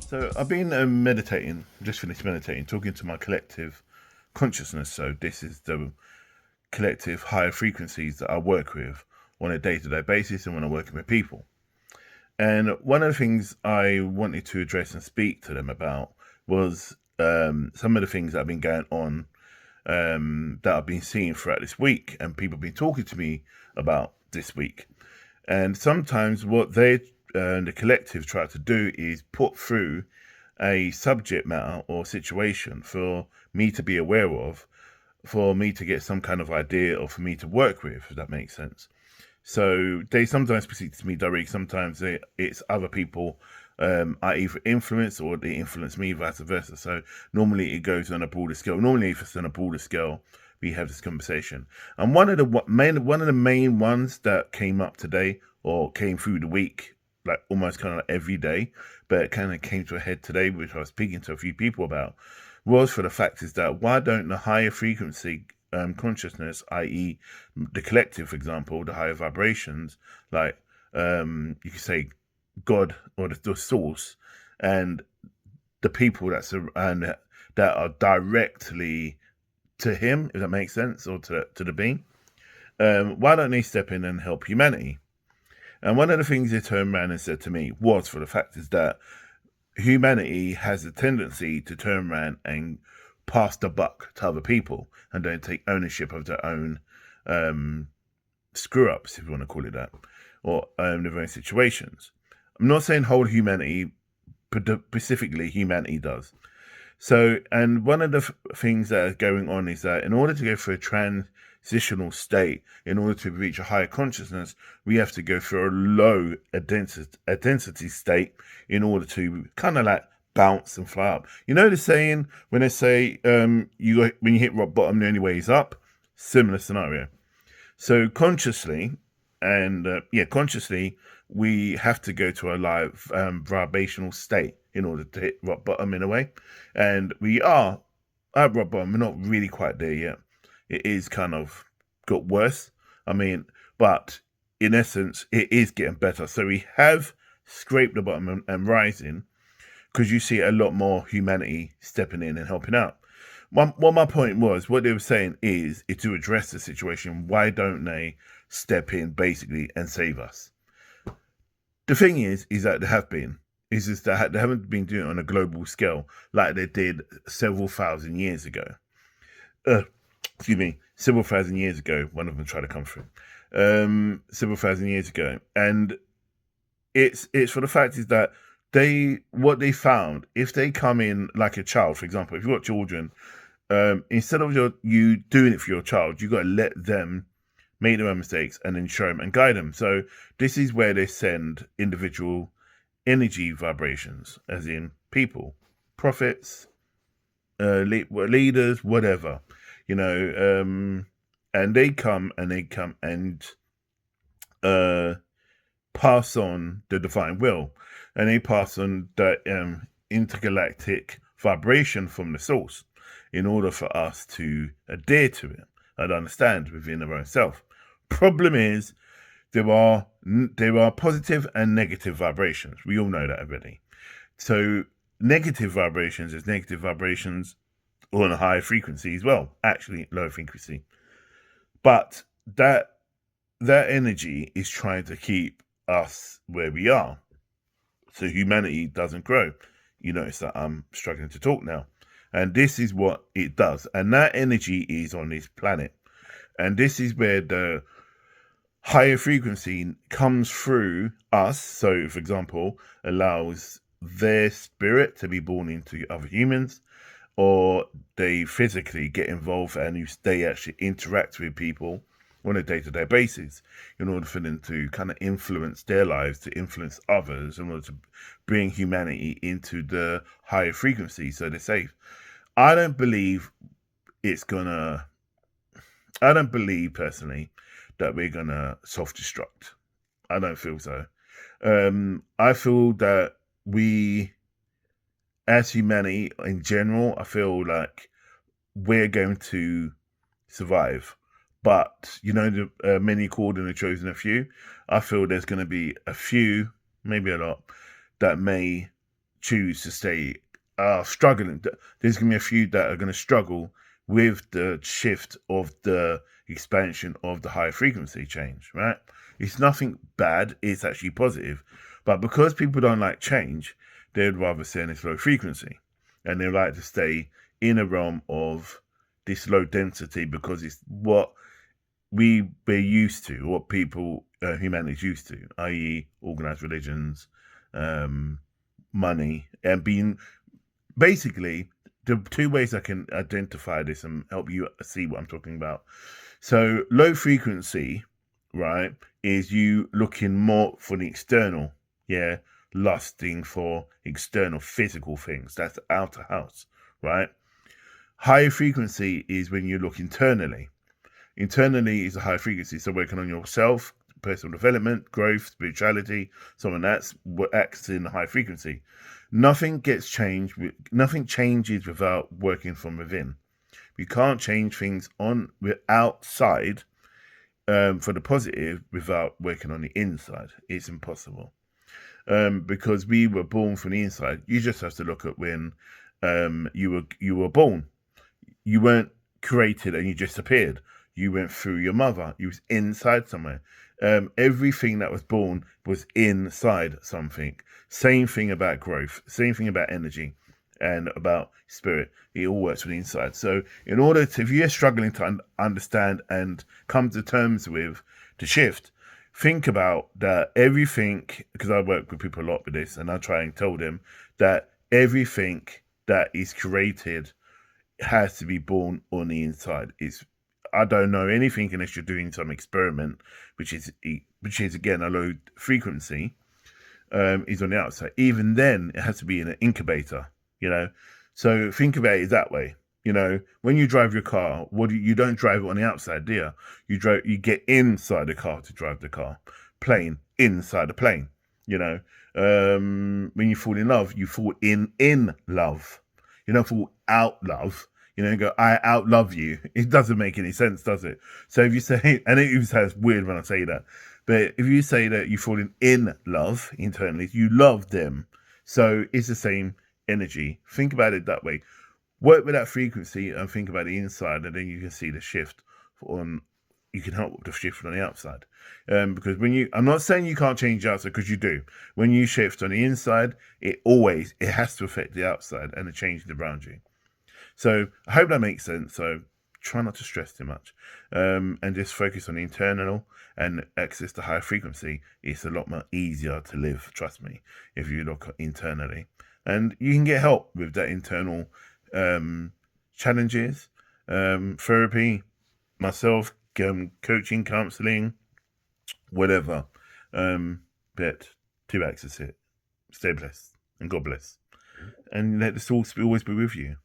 So I've been meditating, just finished meditating, talking to my collective consciousness. So this is the collective higher frequencies that I work with on a day-to-day basis and when I'm working with people. And one of the things I wanted to address and speak to them about was some of the things that have been going on that I've been seeing throughout this week and people have been talking to me about this week. And sometimes what the collective try to do is put through a subject matter or situation for me to be aware of, for me to get some kind of idea or for me to work with, if that makes sense. So they sometimes speak to me directly, sometimes it's other people I either influence or they influence me, vice versa. So normally it goes on a broader scale. Normally, if it's on a broader scale, we have this conversation. And one of the main ones that came up today or came through the week, like almost kind of like every day, but it kind of came to a head today, which I was speaking to a few people about, was for the fact is that why don't the higher frequency consciousness, i.e., the collective, for example, the higher vibrations, like you could say God or the source, and the people that are directly to Him, if that makes sense, or to the being, why don't they step in and help humanity? And one of the things they turned around and said to me was for the fact is that humanity has a tendency to turn around and pass the buck to other people and don't take ownership of their own screw ups, if you want to call it that, or their own situations. I'm not saying whole humanity, but specifically humanity does. So, and one of the things that is going on is that in order to go through a transitional state, in order to reach a higher consciousness, we have to go through a low density state in order to kind of like bounce and fly up. You know the saying when they say when you hit rock bottom, the only way is up. Similar scenario. So consciously, consciously, we have to go to a live vibrational state in order to hit rock bottom in a way. And we are at rock bottom. We're not really quite there yet. It is kind of got worse. I mean, but in essence, it is getting better. So we have scraped the bottom and rising because you see a lot more humanity stepping in and helping out. What my point was, what they were saying is to address the situation, why don't they step in basically and save us? The thing is that there have been, is just that they haven't been doing it on a global scale like they did several thousand years ago. Several thousand years ago, one of them tried to come through. Several thousand years ago. And it's for the fact is that what they found, if they come in like a child, for example, if you've got children, instead of you doing it for your child, you got to let them make their own mistakes and then show them and guide them. So this is where they send individual energy vibrations, as in people, prophets, leaders, whatever, and they come and pass on the divine will, and they pass on the intergalactic vibration from the source in order for us to adhere to it and understand within our own self. Problem is, there are positive and negative vibrations. We all know that already. So negative vibrations is negative vibrations on a higher frequency as well, actually low frequency. But that energy is trying to keep us where we are. So humanity doesn't grow. You notice that I'm struggling to talk now. And this is what it does. And that energy is on this planet. And this is where the higher frequency comes through us. So, for example, allows their spirit to be born into other humans, or they physically get involved and they actually interact with people on a day-to-day basis in order for them to kind of influence their lives, to influence others, in order to bring humanity into the higher frequency so they're safe. I don't believe personally that we're gonna self-destruct. I don't feel so. I feel that we, as humanity in general, I feel like we're going to survive. But the many called and the chosen a few. I feel there's going to be a few, maybe a lot, that may choose to stay struggling. There's going to be a few that are going to struggle with the shift of the expansion of the high frequency change, right? It's nothing bad, it's actually positive. But because people don't like change, they'd rather stay in this low frequency. And they like to stay in a realm of this low density because it's what we're used to, what people, humanity's used to, i.e. organized religions, money, and being basically the two ways I can identify this and help you see what I'm talking about. So low frequency, right, is you looking more for the external, lusting for external physical things. That's outer house, right? High frequency is when you look internally. Internally is a high frequency, so working on yourself, personal development, growth, spirituality, someone that's what acts in a high frequency. Nothing gets changed. Nothing changes without working from within. You can't change things on outside for the positive without working on the inside. It's impossible because we were born from the inside. You just have to look at when you were born. You weren't created and you just appeared. You went through your mother. You was inside somewhere. Everything that was born was inside something. Same thing about growth. Same thing about energy and about spirit. It all works from the inside. So in order to, if you're struggling to understand and come to terms with the shift, think about that everything, because I work with people a lot with this, and I try and tell them that everything that is created has to be born on the inside. I don't know anything unless you're doing some experiment, which is again a low frequency, is on the outside. Even then, it has to be in an incubator, So think about it that way. When you drive your car, you don't drive it on the outside, do you? You get inside the car to drive the car. Plane, inside the plane. When you fall in love, you fall in love. You don't fall out love. You go, I outlove you. It doesn't make any sense, does it? So if you say, and it even sounds weird when I say that, but if you say that you're falling in love internally, you love them. So it's the same energy. Think about it that way. Work with that frequency and think about the inside, and then you can see the shift you can help with the shift on the outside. Because I'm not saying you can't change the outside, because you do. When you shift on the inside, it has to affect the outside and the change around you. So I hope that makes sense. So try not to stress too much, and just focus on the internal and access to higher frequency. It's a lot more easier to live, trust me, if you look internally. And you can get help with that internal challenges, therapy, myself, coaching, counseling, whatever. But to access it, stay blessed and God bless. And let this all always be with you.